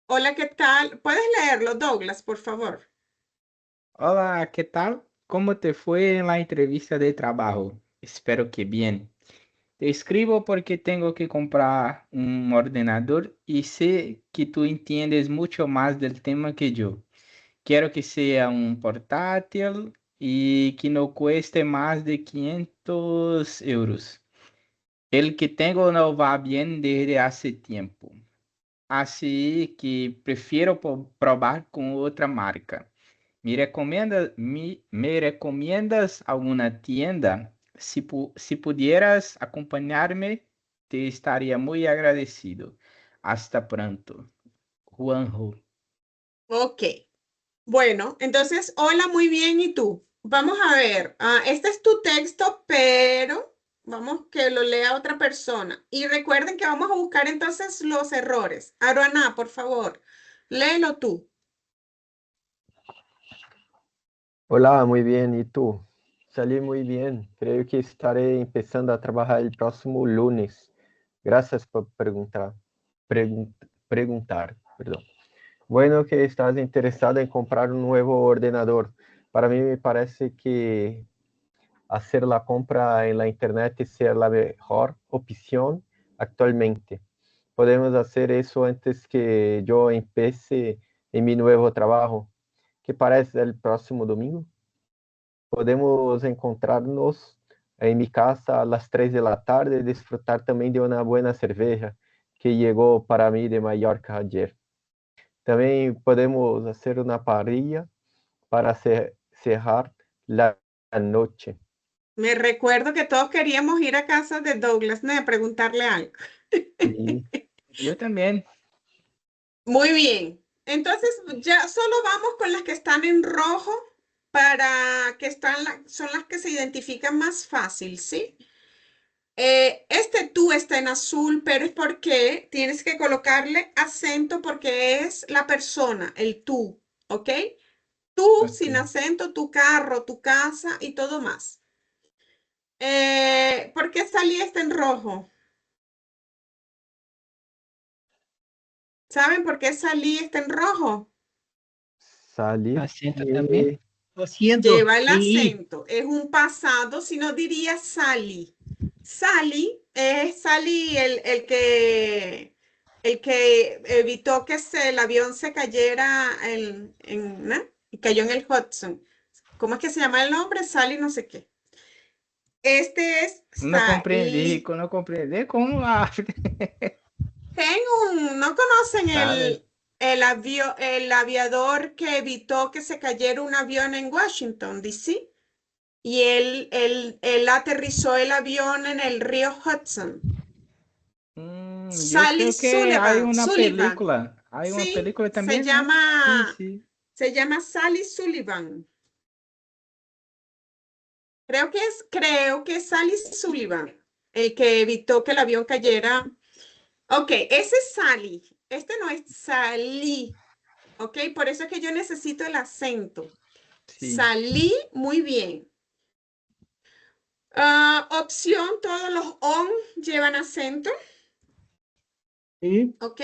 Hola, ¿qué tal? ¿Puedes leerlo, Douglas, por favor? Hola, ¿qué tal? ¿Cómo te fue en la entrevista de trabajo? Espero que bien. Te escribo porque tengo que comprar un ordenador y sé que tú entiendes mucho más del tema que yo. Quiero que sea un portátil y que no cueste más de 500 euros. El que tengo no va bien desde hace tiempo, así que prefiero probar con otra marca. ¿Me recomiendas alguna tienda? Si pudieras acompañarme, te estaría muy agradecido. Hasta pronto. Juanjo. Ok. Bueno, entonces, hola, muy bien. ¿Y tú? Vamos a ver. Este es tu texto, pero vamos que lo lea otra persona. Y recuerden que vamos a buscar entonces los errores. Aruana, por favor, léelo tú. Hola, muy bien. ¿Y tú? Salí muy bien. Creo que estaré empezando a trabajar el próximo lunes. Gracias por preguntar. Perdón. Bueno que estás interesado en comprar un nuevo ordenador. Para mí me parece que hacer la compra en la internet es la mejor opción actualmente. Podemos hacer eso antes que yo empiece en mi nuevo trabajo. ¿Qué parece el próximo domingo? Podemos encontrarnos en mi casa a las 3 de la tarde y disfrutar también de una buena cerveza que llegó para mí de Mallorca ayer. También podemos hacer una parrilla para cerrar la noche. Me recuerdo que todos queríamos ir a casa de Douglas, ¿no? A preguntarle algo. Sí, Yo también. Muy bien. Entonces, ya solo vamos con las que están en rojo para que son las que se identifican más fácil, ¿sí? Este tú está en azul, pero es porque tienes que colocarle acento porque es la persona, el tú, ¿ok? Tú Ok. sin acento, tu carro, tu casa y todo más. ¿Por qué salí este en rojo? ¿Saben por qué salí este en rojo? salir Acento también. que Lo siento, Lleva el sin I. acento, es un pasado, si no diría Sally. Sally es Sally el que evitó que el avión se cayera ¿no? Y cayó en el Hudson. ¿Cómo es que se llama el nombre? Sally no sé qué. Este es No comprendí, Sally. no comprendí cómo habla. ¿No conocen ¿Sabes? el aviador que evitó que se cayera un avión en Washington, D.C.? Y él aterrizó el avión en el río Hudson. Yo Sally creo que hay Sullivan, una Sullivan, película. Hay una sí, película se también, ¿no? Sí, llama, sí. se llama Sally Sullivan. Creo que es Sally Sullivan, el que evitó que el avión cayera. Ok, ese es Sally. Este no es Sally. Ok, por eso es que yo necesito el acento. Sí. Salí muy bien. Opción, todos los on llevan acento. ¿Sí? Ok.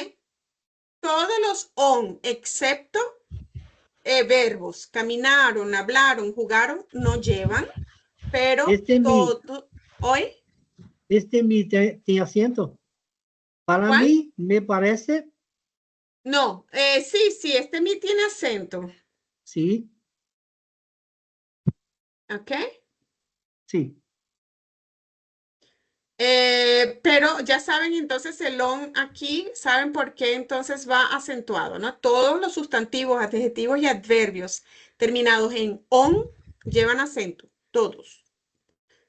Todos los on, excepto verbos, caminaron, hablaron, jugaron, no llevan, pero Este mi, todo, ¿hoy? este mi tiene acento. Para ¿Cuál? mí me parece, No, sí, sí, este mi tiene acento, sí, ¿ok? sí. Pero ya saben entonces el on aquí, saben por qué entonces va acentuado, ¿no? Todos los sustantivos, adjetivos y adverbios terminados en on llevan acento, todos,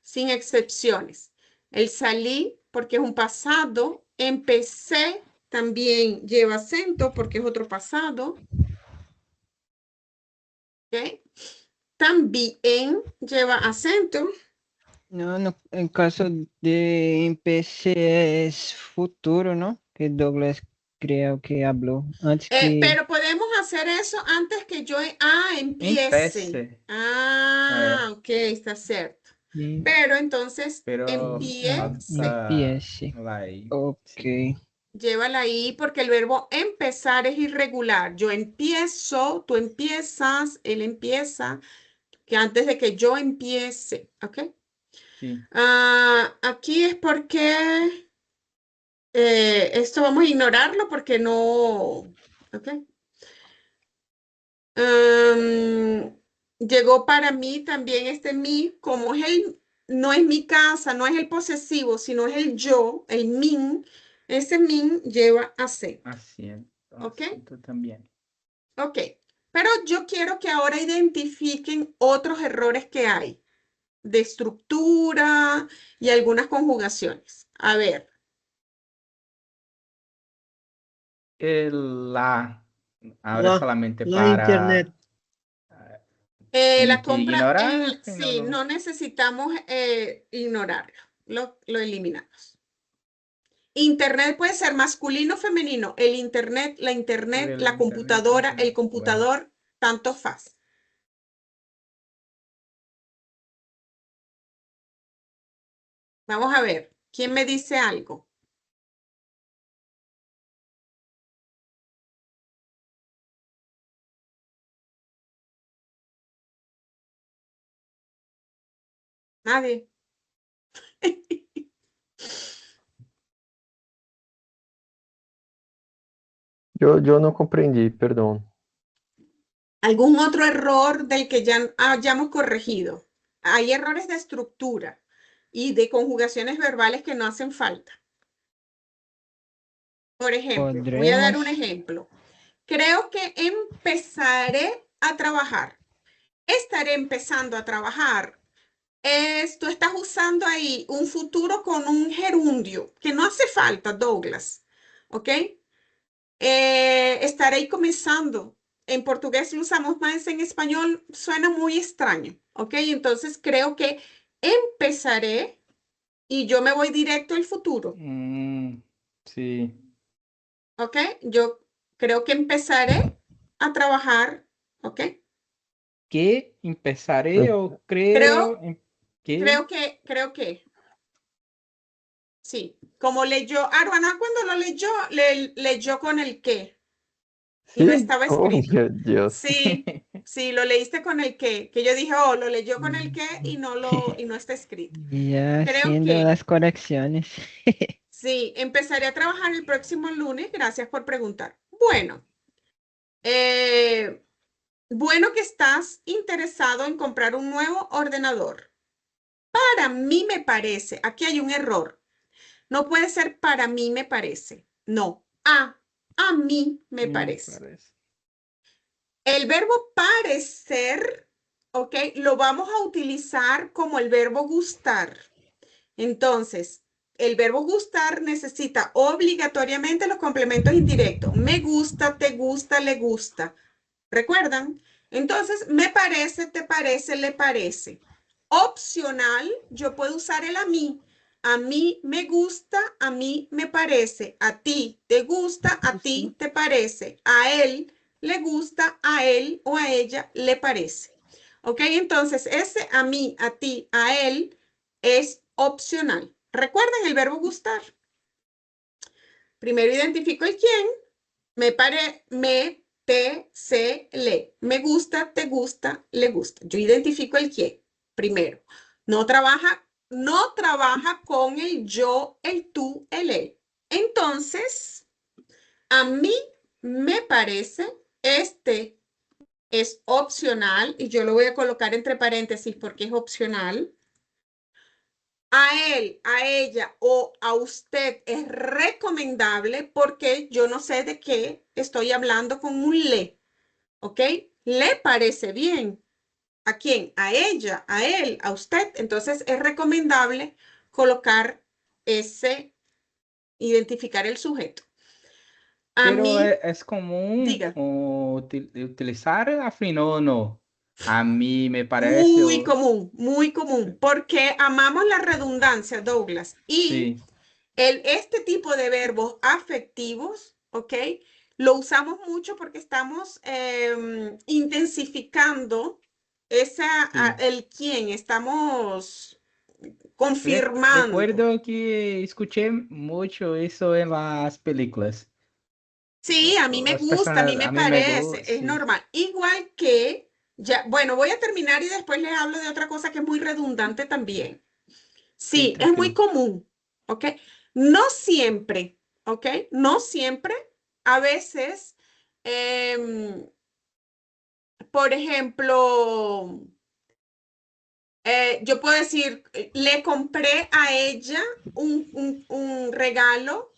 sin excepciones. El salí porque es un pasado, empecé también lleva acento porque es otro pasado, ¿ok? También lleva acento. No, no, en caso de empecé es futuro, ¿no? Que Douglas creo que habló antes que Pero podemos hacer eso antes que yo empiece. Empece. Ok, está cierto. em- Pero entonces Pero empiece. falta empiece. la I. Ok. Sí. Llévala ahí porque el verbo empezar es irregular. Yo empiezo, tú empiezas, él empieza, que antes de que yo empiece, ¿ok? Sí. Aquí es porque esto vamos a ignorarlo porque no, ¿ok? Llegó para mí también este mí, como es no es mi casa, no es el posesivo, sino es el yo, el min. Ese min lleva acento, Acento. ¿ok? Acento también. Ok, pero yo quiero que ahora identifiquen otros errores que hay de estructura y algunas conjugaciones. A ver, La. Ahora solamente La internet. ah, la tiene que compra, ignorar. No, sí, no. no necesitamos ignorarlo, lo eliminamos. Internet puede ser masculino o femenino. El internet, El la internet, computadora, el internet. Bueno. computador, tanto faz. Vamos a ver, ¿quién me dice algo? Nadie. Yo no comprendí, perdón. ¿Algún otro error del que ya hayamos corregido? Hay errores de estructura y de conjugaciones verbales que no hacen falta. Por ejemplo, voy a dar un Podremos. ejemplo. Creo que empezaré a trabajar. Estaré empezando a trabajar. Tú estás usando ahí un futuro con un gerundio, que no hace falta, Douglas. ¿Ok? Estaré comenzando. En portugués lo usamos más, en español suena muy extraño. ¿Ok? Entonces creo que empezaré y yo me voy directo al futuro. Sí. ¿Ok? Yo creo que empezaré a trabajar. ¿Ok? Que empezaré o Creo, que. creo que. Sí, como leyó, Aruana cuando lo leyó, leyó con el qué y no ¿Sí? estaba Oh, escrito. Dios. Sí, sí, lo leíste con el qué, que yo dije, oh, lo leyó con el qué y no está escrito. Ya Creo haciendo que las correcciones. sí, empezaré a trabajar el próximo lunes. Gracias por preguntar. Bueno, eh, bueno que estás interesado en comprar un nuevo ordenador. Para mí me parece, aquí hay un error. No puede ser para mí me parece. No, a mí me Me parece. parece. El verbo parecer, ¿ok? Lo vamos a utilizar como el verbo gustar. Entonces, el verbo gustar necesita obligatoriamente los complementos indirectos. Me gusta, te gusta, le gusta. ¿Recuerdan? Entonces, me parece, te parece, le parece. Opcional, yo puedo usar el a mí. A mí me gusta, a mí me parece. A ti te gusta, a ti te parece. A él le gusta, a él o a ella le parece. ¿Ok? Entonces, ese a mí, a ti, a él es opcional. ¿Recuerdan el verbo gustar? Primero identifico el quién. Me, te, se, le. Me gusta, te gusta, le gusta. Yo identifico el quién primero. No trabaja con el yo, el tú, el él. Entonces, a mí me parece, este es opcional y yo lo voy a colocar entre paréntesis porque es opcional. A él, a ella o a usted es recomendable porque yo no sé de qué estoy hablando con un le, ¿ok? ¿Le parece bien? ¿A quién? A ella, a él, a usted. Entonces es recomendable colocar identificar el sujeto. A Pero mí, es común diga. utilizar afín o no. A mí me parece. Muy común, porque amamos la redundancia, Douglas, y Sí, este tipo de verbos afectivos, ¿ok? Lo usamos mucho porque estamos intensificando sí. el quién, estamos confirmando. Recuerdo que escuché mucho eso en las películas. Sí, a mí me Las gusta, a mí personas, me a mí me parece, gusta, es sí, normal. Igual que, ya, bueno, voy a terminar y después les hablo de otra cosa que es muy redundante también. sí, Sí, es muy tranquilo. común, ¿ok? No siempre, ¿ok? No siempre. A veces, em, por ejemplo, yo puedo decir, le compré a ella un regalo,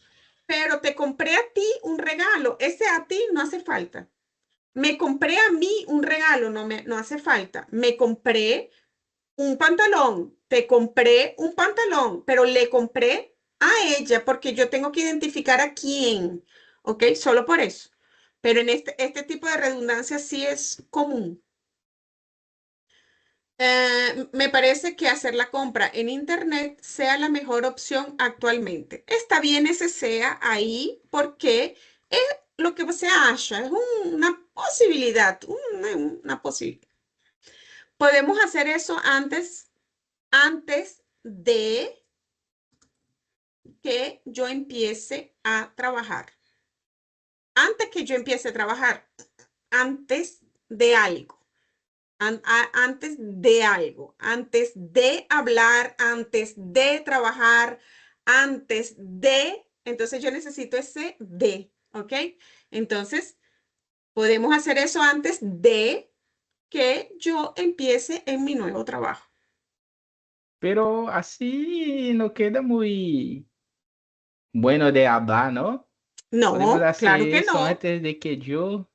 pero te compré a ti un regalo. Ese a ti no hace falta. Me compré a mí un regalo, no hace falta. Me compré un pantalón, te compré un pantalón, pero le compré a ella porque yo tengo que identificar a quién, ¿ok? Solo por eso. Pero en este tipo de redundancia sí es común. Me parece que hacer la compra en internet sea la mejor opción actualmente. Está bien ese sea ahí porque es lo que se halla, es una posibilidad, una posibilidad. Podemos hacer eso antes de que yo empiece a trabajar. Antes que yo empiece a trabajar, antes de algo. Antes de algo, antes de hablar, antes de trabajar, antes de, entonces yo necesito ese de, ¿ok? Entonces, podemos hacer eso antes de que yo empiece en mi nuevo trabajo. Pero así no queda muy bueno de hablar, ¿no? Podemos No, hacer claro que eso no. antes de que yo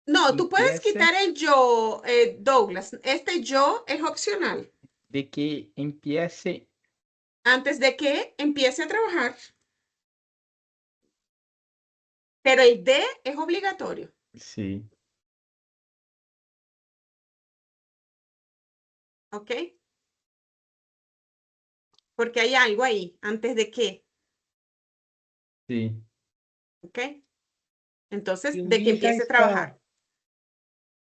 No, tú puedes empiece, quitar el yo, Douglas. Este yo es opcional. de que empiece. Antes de que empiece a trabajar, pero el de es obligatorio, Sí, ¿ok? Porque hay algo ahí, antes de que, sí. ¿ok? Entonces, E o de que Mi já empiece a trabajar.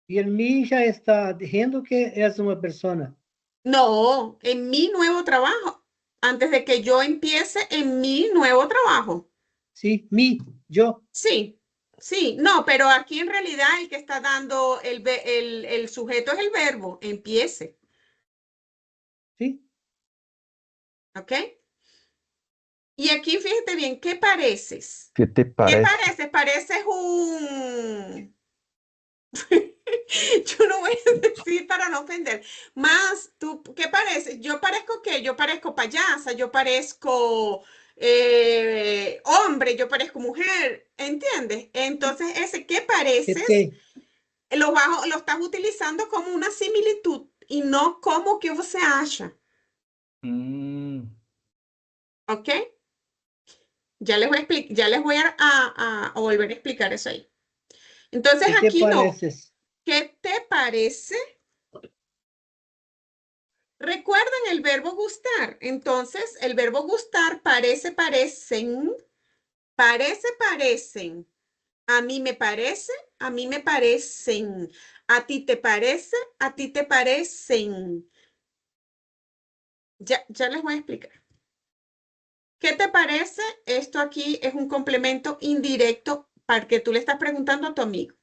e o Mi já está dizendo que é uma pessoa. No, en mi nuevo trabajo, antes de que yo empiece en mi nuevo trabajo. Sim, Mi, eu. Sí, sí, no, pero aquí en realidad el que está dando el sujeto es el verbo, empiece, Sim, ¿ok? Y aquí fíjate bien, ¿qué pareces? ¿Qué te ¿Qué parece? pareces? Pareces un... Yo no voy a decir para no ofender. Más, ¿tú qué pareces? ¿Yo parezco qué? Yo parezco payasa, yo parezco hombre, yo parezco mujer, ¿entiendes? Entonces, ese ¿qué que pareces? tem. Lo estás utilizando como una similitud y no como que você acha, Mm, ¿ok? Ya les voy a explicar, ya les voy a volver a explicar eso ahí. Entonces, Que te aquí no. pareces? ¿Qué te parece? Recuerden el verbo gustar. Entonces, el verbo gustar parece, parecen, parece, parecen. A mí me parece, a mí me parecen. A ti te parece, a ti te parecen. Ya les voy a explicar. ¿Qué te parece? Esto aquí es un complemento indirecto para que tú le estás preguntando a tu amigo.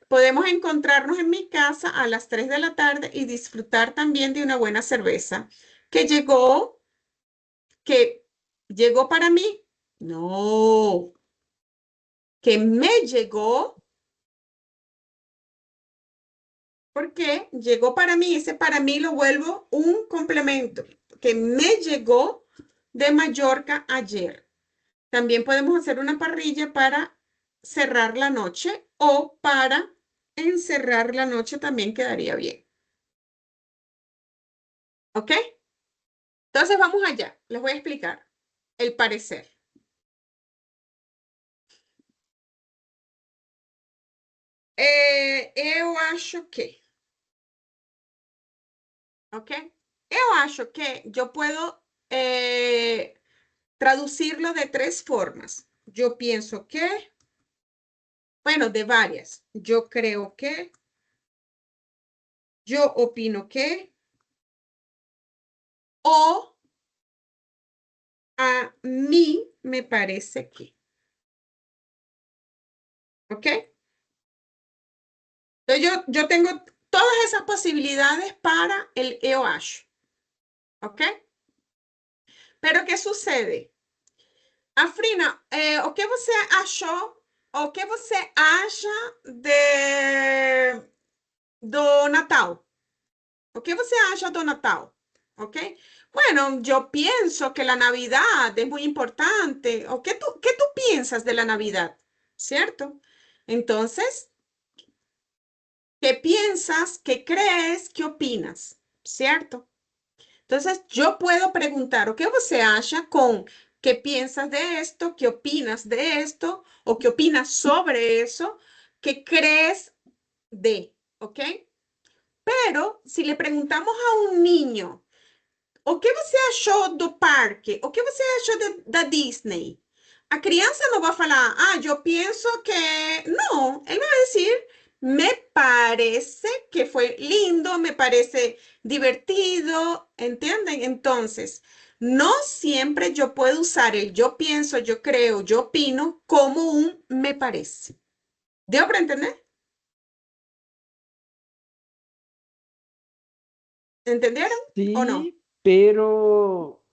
Podemos encontrarnos en mi casa a las 3 de la tarde y disfrutar también de una buena cerveza que llegó para mí. No, que me llegó porque llegó para mí. Ese para mí lo vuelvo un complemento, que me llegó de Mallorca ayer. También podemos hacer una parrilla para cerrar la noche o para encerrar la noche también quedaría bien. ¿Ok? Entonces vamos allá. Les voy a explicar el parecer. Eu acho que, ¿ok? Eu acho que yo puedo traducirlo de tres formas. Yo pienso que, bueno, de varias. Yo creo que, yo opino que, o A mí me parece que. ¿Ok? Entonces yo tengo todas esas posibilidades para el eu acho. ¿Ok? Pero ¿qué sucede? Afrina, o que você achou, o que você acha do Natal? O que você acha do Natal? ¿Ok? Bueno, yo pienso que la Navidad es muy importante. ¿O qué tú piensas de la Navidad? ¿Cierto? Entonces, ¿qué piensas? ¿Qué crees? ¿Qué opinas? ¿Cierto? Entonces, yo puedo preguntar, ¿o qué você acha con qué piensas de esto? ¿Qué opinas de esto? ¿O qué opinas sobre eso? ¿Qué crees de? ¿Ok? Pero si le preguntamos a un niño, o que você achou do parque? O que você achou da Disney? A criança não vai falar, eu penso que. Não, ele vai dizer, me parece que foi lindo, me parece divertido, ¿entienden? Entonces, no siempre yo puedo usar el yo pienso, yo creo, yo opino como un me parece. ¿Debo para entender? ¿Entendieron o no? Sí, pero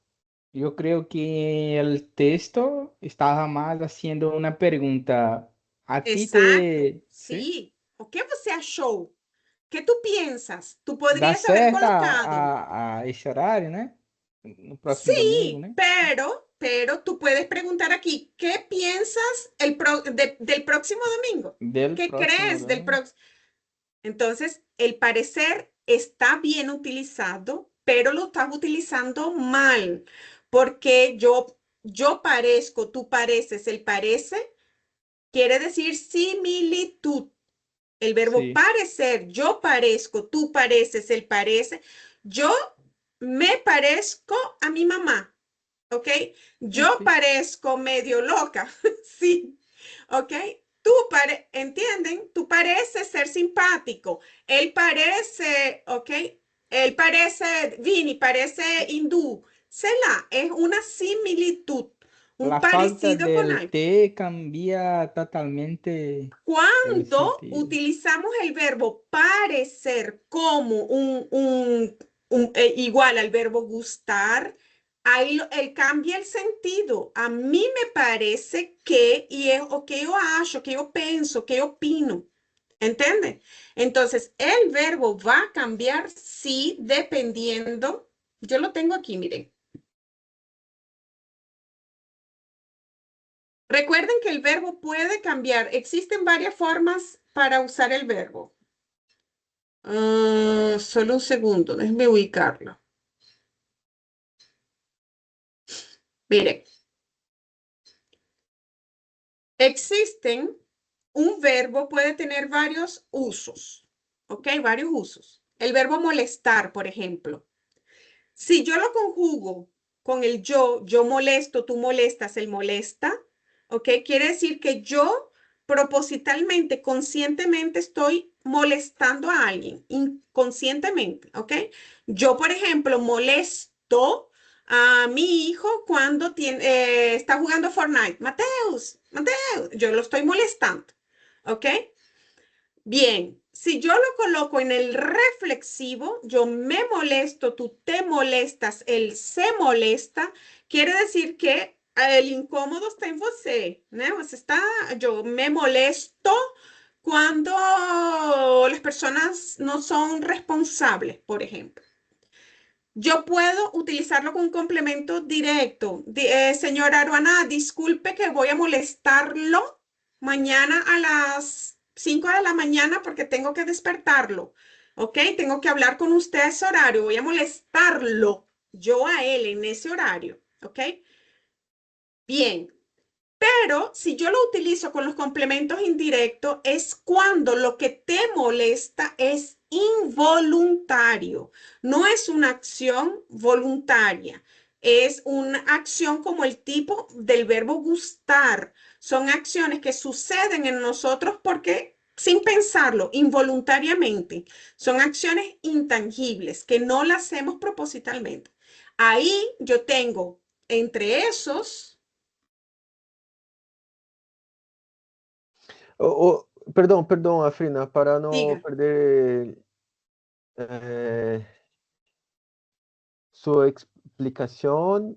yo creo que el texto estaba más haciendo una pregunta. ¿A ti Exato, te, sí? sim. O que você achou? O que tu pensas? Tu Da poderias haber certo colocado. a ese horario, né? No próximo domingo, Sí, né? pero tú puedes preguntar aquí, ¿qué piensas del próximo domingo? Del ¿Qué próximo crees del domingo. próximo? Entonces, el parecer está bien utilizado, pero lo estás utilizando mal, porque yo parezco, tú pareces, él parece, quiere decir similitud. El verbo Sí, parecer, yo parezco, tú pareces, él parece. Yo me parezco a mi mamá, ¿ok? Yo sí. parezco medio loca, sí, ¿ok? ¿Entienden? Tú pareces ser simpático. Él parece, ¿ok? Él parece, Vini, parece hindú. Sela es una similitud, un La falta parecido con del algo. te cambia totalmente el Cuando sentido. utilizamos el verbo parecer como igual al verbo gustar, ahí él cambia el sentido. A mí me parece que, y es o que yo acho, que yo pienso, que yo opino. ¿Entiende? Entonces, el verbo va a cambiar, sí, dependiendo. Yo lo tengo aquí, miren. Recuerden que el verbo puede cambiar. Existen varias formas para usar el verbo. Solo un segundo, déjenme ubicarlo. Miren, existen, un verbo puede tener varios usos, ¿ok? Varios usos. El verbo molestar, por ejemplo. Si yo lo conjugo con el yo molesto, tú molestas, él molesta, ¿ok? Quiere decir que yo propositalmente, conscientemente estoy molestando a alguien, inconscientemente, ¿ok? Yo, por ejemplo, molesto a mi hijo cuando está jugando Fortnite. Mateus, Mateus, yo lo estoy molestando, ¿ok? Bien, si yo lo coloco en el reflexivo, yo me molesto, tú te molestas, él se molesta, quiere decir que el incómodo está en você, ¿no? Yo me molesto cuando las personas no son responsables, por ejemplo. Yo puedo utilizarlo con un complemento directo. Señora Aruana, disculpe que voy a molestarlo mañana a las 5 de la mañana porque tengo que despertarlo. ¿Ok? Tengo que hablar con usted a ese horario. Voy a molestarlo yo a él en ese horario. ¿Ok? Bien. Pero si yo lo utilizo con los complementos indirectos, es cuando lo que te molesta es involuntario. No es una acción voluntaria. Es una acción como el tipo del verbo gustar. Son acciones que suceden en nosotros porque sin pensarlo, involuntariamente. Son acciones intangibles que no las hacemos propositalmente. Ahí yo tengo Entre esos, Perdão, Afrina, para não diga. perder eh, sua explicação,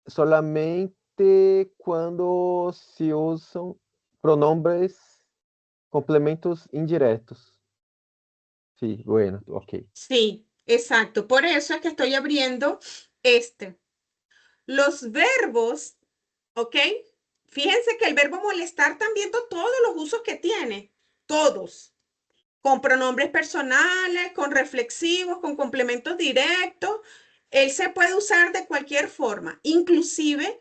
solamente quando se usam pronombres complementos indiretos. Sí, bueno, ok. Sí, exacto. Por eso es que estoy abriendo este. Los verbos, ¿ok? Fíjense que el verbo molestar también todos los usos que tiene, todos, con pronombres personales, con reflexivos, con complementos directos. Él se puede usar de cualquier forma, inclusive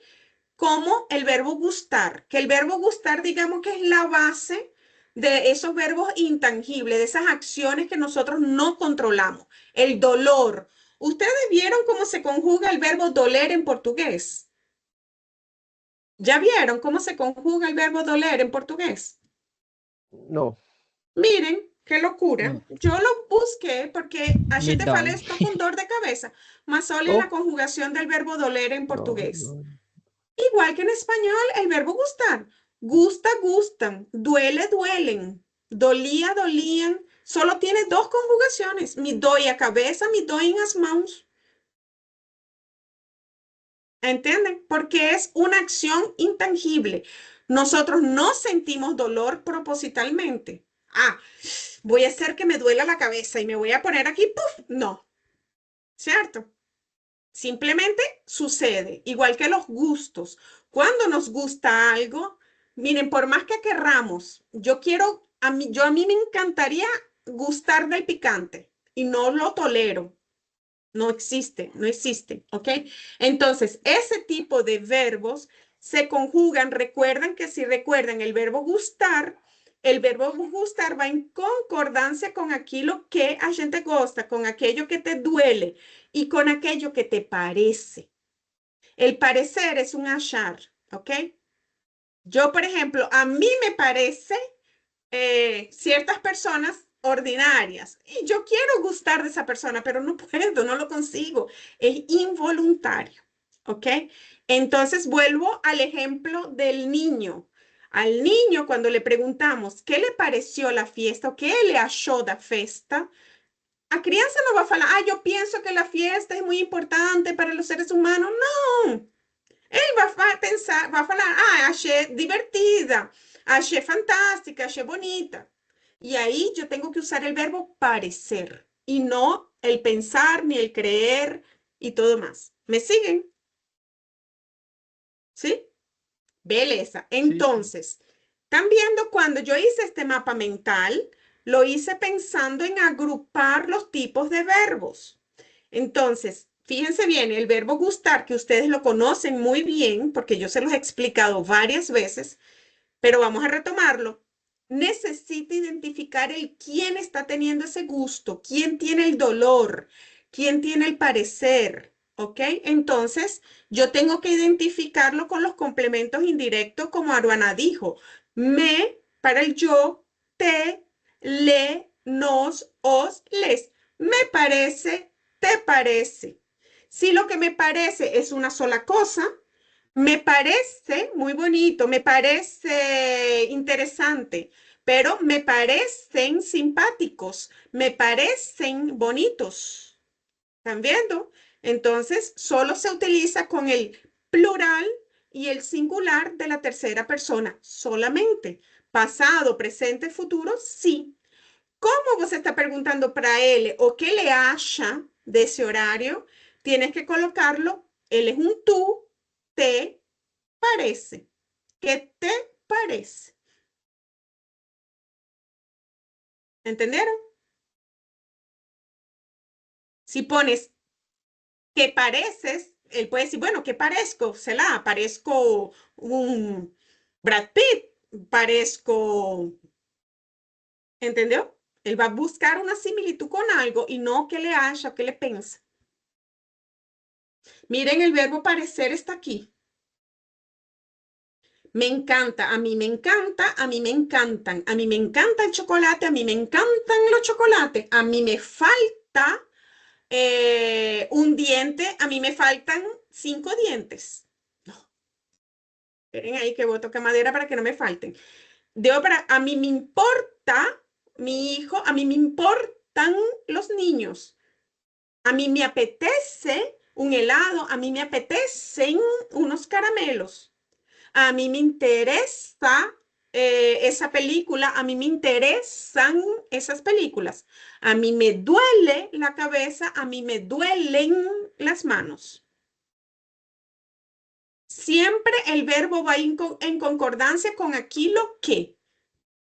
como el verbo gustar, que el verbo gustar, digamos que es la base de esos verbos intangibles, de esas acciones que nosotros no controlamos. El dolor. ¿Ustedes vieron cómo se conjuga el verbo doler en portugués? ¿Ya vieron cómo se conjuga el verbo doler en portugués? No, Miren, qué locura. Não, Yo lo busqué porque a me gente fala dói. esto con dolor de cabeza, mas olha la oh, conjugación del verbo doler en no, portugués. no. Igual que en español, el verbo gustar. Gusta, gustan. Duele, duelen. Dolía, dolían. Solo tiene dos conjugaciones. Me doy a cabeza, me doy en las manos. ¿Entienden? Porque es una acción intangible. Nosotros no sentimos dolor propositalmente. Ah, voy a hacer que me duela la cabeza y me voy a poner aquí, ¡puf! No, ¿cierto? Simplemente sucede, igual que los gustos. Cuando nos gusta algo, miren, por más que querramos, a mí me encantaría gustar del picante y no lo tolero. No existe, no existe, ¿ok? Entonces, ese tipo de verbos se conjugan. Recuerdan que si recuerdan el verbo gustar va en concordancia con aquello que a gente gosta, con aquello que te duele y con aquello que te parece. El parecer es un achar, ¿ok? Yo, por ejemplo, a mí me parece ciertas personas ordinarias y yo quiero gustar de esa persona, pero no puedo, no lo consigo. Es involuntario, ¿ok? Entonces vuelvo al ejemplo del niño. Al niño, cuando le preguntamos qué le pareció la fiesta o qué le achó da festa, a crianza no va a falar, ah, yo pienso que la fiesta es muy importante para los seres humanos. No, él va a pensar, va a falar, ah, achei divertida, achei fantástica, achei bonita. Y ahí yo tengo que usar el verbo parecer y no el pensar ni el creer y todo más. ¿Me siguen? ¿Sí? Belleza. Sí, sí. Entonces, están viendo cuando yo hice este mapa mental, lo hice pensando en agrupar los tipos de verbos. Entonces, fíjense bien, el verbo gustar, que ustedes lo conocen muy bien, porque yo se los he explicado varias veces, pero vamos a retomarlo. Necesita identificar el quién está teniendo ese gusto, quién tiene el dolor, quién tiene el parecer, ¿ok? Entonces, yo tengo que identificarlo con los complementos indirectos, como Aruana dijo. Me para el yo, te, le, nos, os, les. Me parece, te parece. Si lo que me parece es una sola cosa, me parece muy bonito, me parece interesante, pero me parecen simpáticos, me parecen bonitos. ¿Están viendo? Entonces, solo se utiliza con el plural y el singular de la tercera persona, solamente. Pasado, presente, futuro, sí. ¿Cómo vos está preguntando para él o qué le haya de ese horario? Tienes que colocarlo, él es un tú, te parece. ¿Qué te parece? ¿Entendieron? Si pones que pareces, él puede decir, bueno, ¿qué parezco? Será, parezco un Brad Pitt, parezco, ¿entendió? Él va a buscar una similitud con algo y no que le haya, que le piensa. Miren, el verbo parecer está aquí. Me encanta, a mí me encanta, a mí me encantan, a mí me encanta el chocolate, a mí me encantan los chocolates, a mí me falta un diente, a mí me faltan 5 dientes. No, esperen ahí que voy a tocar madera para que no me falten. A mí me importa mi hijo, a mí me importan los niños. A mí me apetece un helado, a mí me apetecen unos caramelos. A mí me interesa esa película, a mí me interesan esas películas. A mí me duele la cabeza, a mí me duelen las manos. Siempre el verbo va en concordancia con aquí lo que.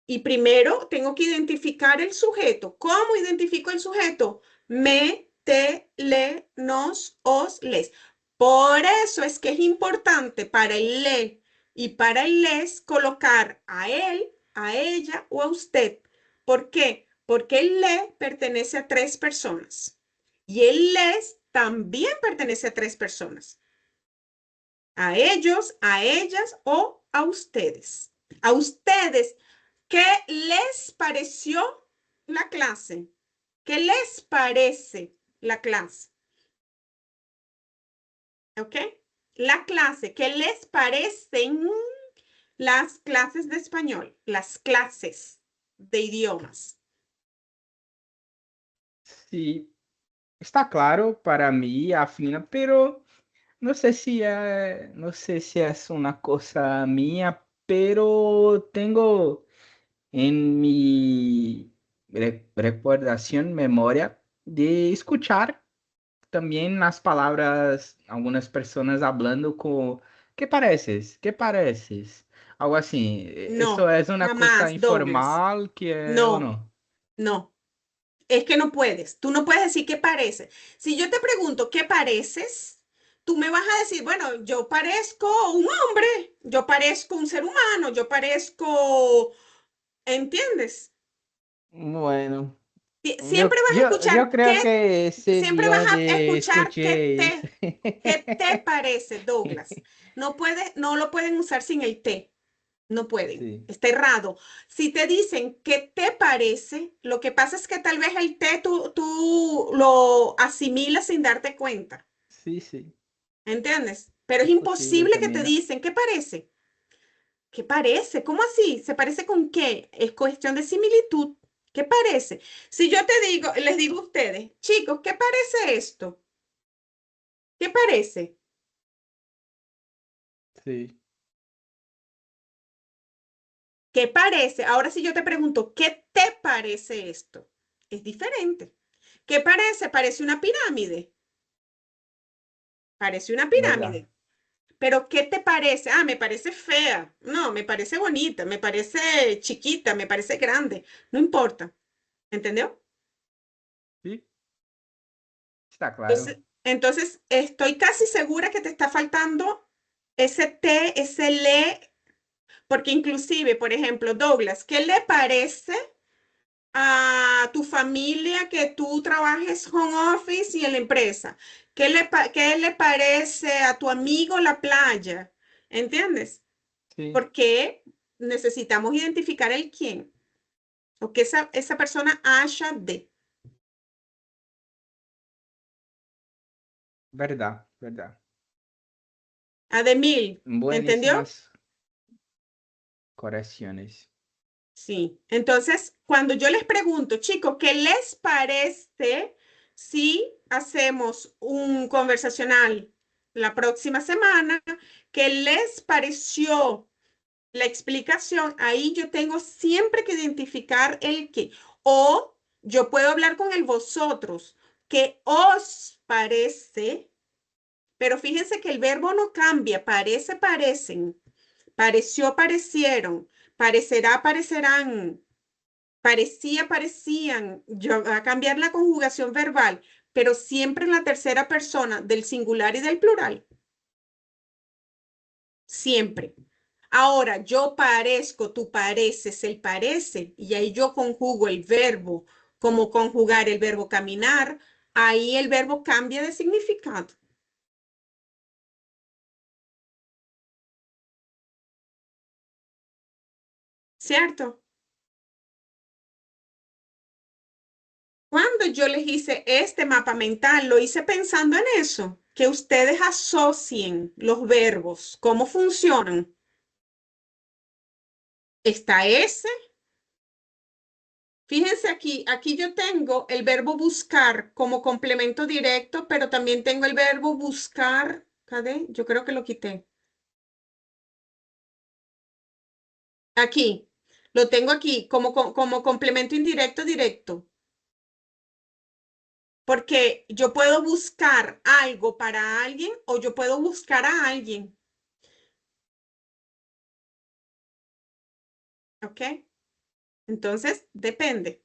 Y primero tengo que identificar el sujeto. ¿Cómo identifico el sujeto? Me, te, le, nos, os, les. Por eso es que es importante para el le y para el les colocar a él, a ella o a usted. ¿Por qué? Porque el le pertenece a 3 personas y el les también pertenece a 3 personas. A ellos, a ellas o a ustedes. A ustedes, ¿qué les pareció la clase? ¿Qué les parece la clase? ¿Ok? La clase, ¿qué les parecen las clases de español? Las clases de idiomas. Sí, está claro para mí, afina, pero no sé si es una cosa mía, pero tengo en mi recordación, memoria, de escuchar también las palabras, algunas personas hablando con, ¿qué pareces? ¿Qué pareces? Algo así. ¿Eso No, es una cosa jamás, Douglas. informal que o No, no? no. Es que no puedes. Tú no puedes decir qué parece. Si yo te pregunto qué pareces, tú me vas a decir, bueno, yo parezco un hombre, yo parezco un ser humano, yo parezco, ¿entiendes? Bueno, Siempre vas a yo escuchar creo que ese siempre vas día a de escuchar escuché eso. qué te parece, Douglas. No lo pueden usar sin el te. No pueden, Sí, está errado. Si te dicen qué te parece, lo que pasa es que tal vez el te tú lo asimilas sin darte cuenta, sí, sí. ¿entiendes? Pero es Es posible imposible que te también, ¿no? dicen, ¿qué parece? ¿Qué parece? ¿Cómo así? ¿Se parece con qué? Es cuestión de similitud. ¿Qué parece? Si yo te digo, les digo a ustedes, chicos, ¿qué parece esto? ¿Qué parece? Sí. ¿Qué parece? Ahora si yo te pregunto, ¿qué te parece esto? Es diferente. ¿Qué parece? Parece una pirámide. Parece una ¿Verdad? pirámide. Pero ¿qué te parece? Ah, me parece fea. No, me parece bonita, me parece chiquita, me parece grande. No importa. ¿Entendió? Sí, está claro. Entonces, estoy casi segura que te está faltando ese te, ese le, porque inclusive, por ejemplo, Douglas, ¿qué le parece a tu familia que tú trabajes home office y en la empresa? ¿Qué le parece a tu amigo la playa? ¿Entiendes? Sí, Porque necesitamos identificar el quién o que esa persona haya de. verdad, verdad. Ademil, ¿entendió? Buenísimas correcciones. Sí. Entonces, cuando yo les pregunto, chicos, ¿qué les parece si hacemos un conversacional la próxima semana? ¿Qué les pareció la explicación? Ahí yo tengo siempre que identificar el qué. O yo puedo hablar con el vosotros. ¿Qué os parece? Pero fíjense que el verbo no cambia. Parece, parecen. Pareció, parecieron. Parecerá, parecerán. Parecía, parecían. Yo, a cambiar la conjugación verbal, pero siempre en la tercera persona del singular y del plural. Siempre. Ahora, yo parezco, tú pareces, él parece, y ahí yo conjugo el verbo, como conjugar el verbo caminar, ahí el verbo cambia de significado. ¿Cierto? Cuando yo les hice este mapa mental, lo hice pensando en eso, que ustedes asocien los verbos, cómo funcionan. Está ese. Fíjense aquí yo tengo el verbo buscar como complemento directo, pero también tengo el verbo buscar. ¿Cadé? Yo creo que lo quité. Aquí, lo tengo aquí como complemento indirecto directo. Porque yo puedo buscar algo para alguien o yo puedo buscar a alguien. ¿Ok? Entonces, depende.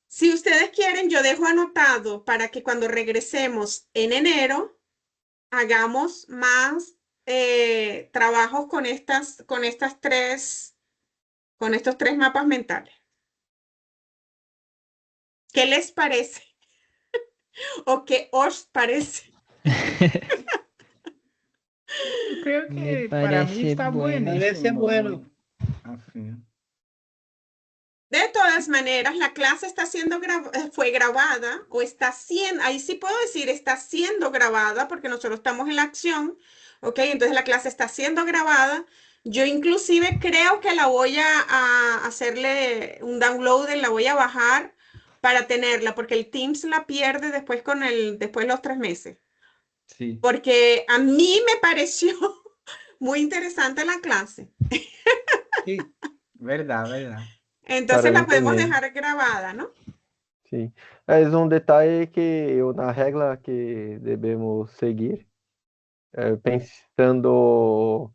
Si ustedes quieren, yo dejo anotado para que cuando regresemos en enero, hagamos más trabajos con con estos tres mapas mentales. ¿Qué les parece? ¿O qué os parece? Creo Me que para mí parece está bueno. Parece buenísimo. bueno. Assim. De todas maneras, la clase fue grabada o está siendo, ahí sí puedo decir, está siendo grabada porque nosotros estamos en la acción, ¿ok? Entonces la clase está siendo grabada. Yo inclusive creo que la voy a hacerle un download, la voy a bajar para tenerla, porque el Teams la pierde después después de los 3 meses. Sim. Porque a mí me pareció muy interesante la clase. Sí, Verdade, verdade. Para Entonces la mim podemos também. dejar grabada, ¿no? Sim. Mas um detalhe que na regra que devemos seguir, pensando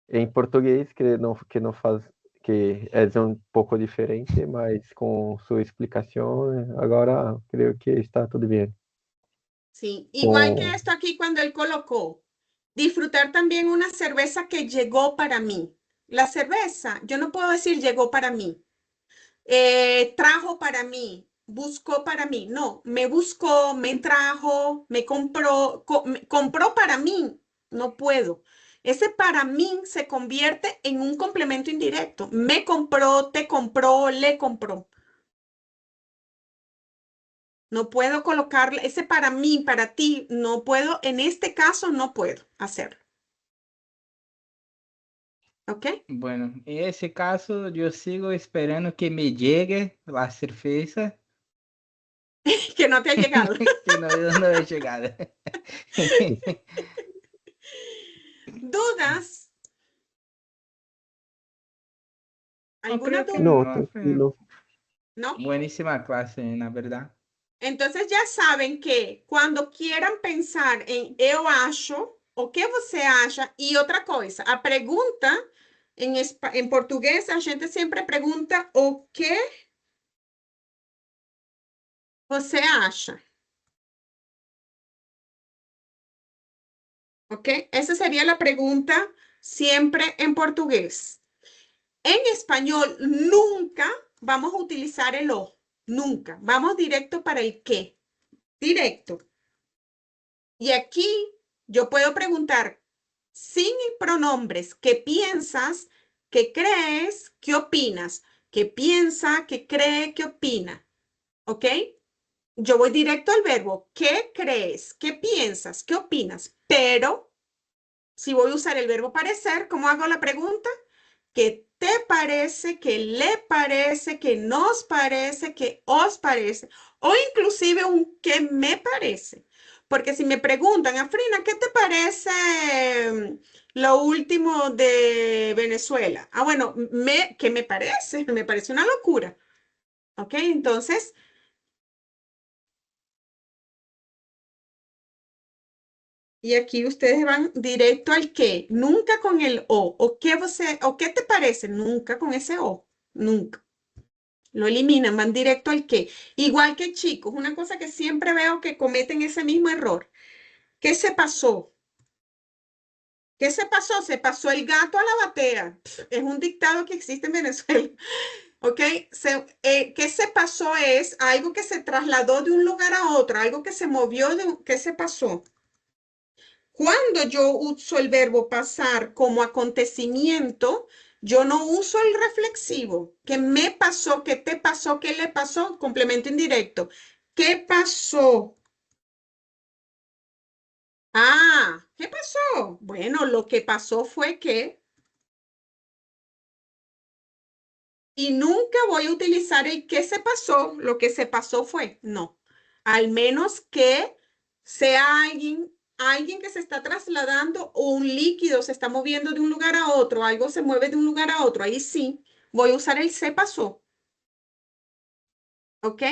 em português, que não faz, que é um pouco diferente, mas com sua explicação, agora creio que está tudo bem. Sí, igual que Com esto aquí cuando él colocó, disfrutar también una cerveza que llegó para mí. La cerveza, yo no puedo decir llegó para mí, trajo para mí, buscó para mí. No, me buscó, me trajo, me compró para mí. No puedo. Ese para mí se convierte en un complemento indirecto. Me compró, te compró, le compró. No puedo colocarle ese para mí, para ti, no puedo, en este caso no puedo hacerlo. ¿Ok? Bueno, en ese caso yo sigo esperando que me llegue la cerveza Que no te ha llegado. que no he llegado. ¿Dudas? No ¿Alguna creo que duda? não, no. Fue tranquilo. ¿No? buenísima clase, la verdad. Entonces ya saben que cuando quieran pensar en eu acho, o que você acha, e outra coisa, a pergunta em português, a gente sempre pergunta o que você acha. ¿Ok? Esa sería la pregunta siempre en portugués. En español, nunca vamos a utilizar el o, nunca. Vamos directo para el qué, directo. Y aquí yo puedo preguntar sin pronombres, ¿qué piensas? ¿Qué crees? ¿Qué opinas? ¿Qué piensa? ¿Qué cree? ¿Qué opina? ¿Ok? Yo voy directo al verbo. ¿Qué crees? ¿Qué piensas? ¿Qué opinas? Pero si voy a usar el verbo parecer, ¿cómo hago la pregunta? ¿Qué te parece? ¿Qué le parece? ¿Qué nos parece? ¿Qué os parece? O inclusive un ¿qué me parece? Porque si me preguntan, Afrina, ¿qué te parece lo último de Venezuela? Ah, bueno, ¿qué me parece? Me parece una locura. ¿Ok? Entonces, y aquí ustedes van directo al qué, nunca con el o qué te parece, nunca con ese o, nunca. Lo eliminan, van directo al qué. Igual que chicos, una cosa que siempre veo que cometen ese mismo error. ¿Qué se pasó? ¿Qué se pasó? Se pasó el gato a la batea. Es un dictado que existe en Venezuela. ¿Ok? ¿Qué se pasó? Es algo que se trasladó de un lugar a otro, algo que se movió ¿qué se pasó? Cuando yo uso el verbo pasar como acontecimiento, Yo no uso el reflexivo. ¿Qué me pasó? ¿Qué te pasó? ¿Qué le pasó? Complemento indirecto. ¿Qué pasó? Ah, ¿qué pasó? Bueno, lo que pasó fue que... Y nunca voy a utilizar el qué se pasó. Lo que se pasó fue. No. Al menos que sea alguien que se está trasladando o un líquido se está moviendo de un lugar a otro, algo se mueve de un lugar a otro, ahí sí voy a usar el se pasó. ¿Ok?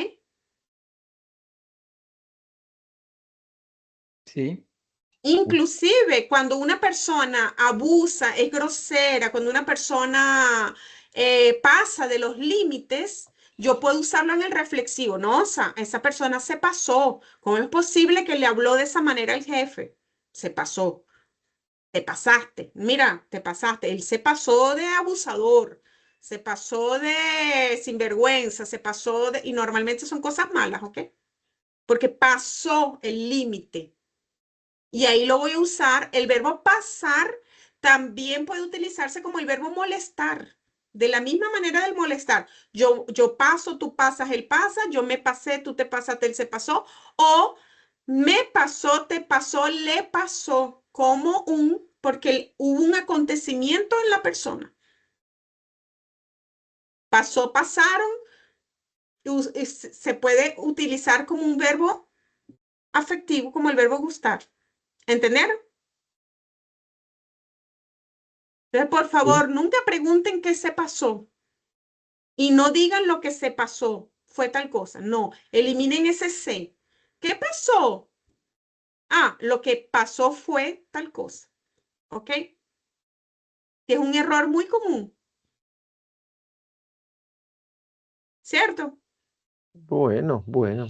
Sí. Inclusive cuando una persona abusa, es grosera, cuando una persona pasa de los límites, yo puedo usarlo en el reflexivo. No, o sea, esa persona se pasó. ¿Cómo es posible que le habló de esa manera al jefe? Se pasó. Te pasaste. Mira, te pasaste. Él se pasó de abusador, se pasó de sinvergüenza, se pasó de... Y normalmente son cosas malas, ¿ok? Porque pasó el límite. Y ahí lo voy a usar. El verbo pasar también puede utilizarse como el verbo molestar. De la misma manera del molestar. Yo paso, tú pasas, él pasa. Yo me pasé, tú te pasaste, él se pasó. O me pasó, te pasó, le pasó. Como porque hubo un acontecimiento en la persona. Pasó, pasaron. Se puede utilizar como un verbo afectivo, como el verbo gustar. ¿Entendieron? Entonces, por Sí. favor, nunca pregunten qué se pasó y no digan lo que se pasó, fue tal cosa. No, eliminen ese se. ¿Qué pasó? Ah, lo que pasó fue tal cosa. ¿Ok? Que es un error muy común, ¿cierto? Bueno, bueno.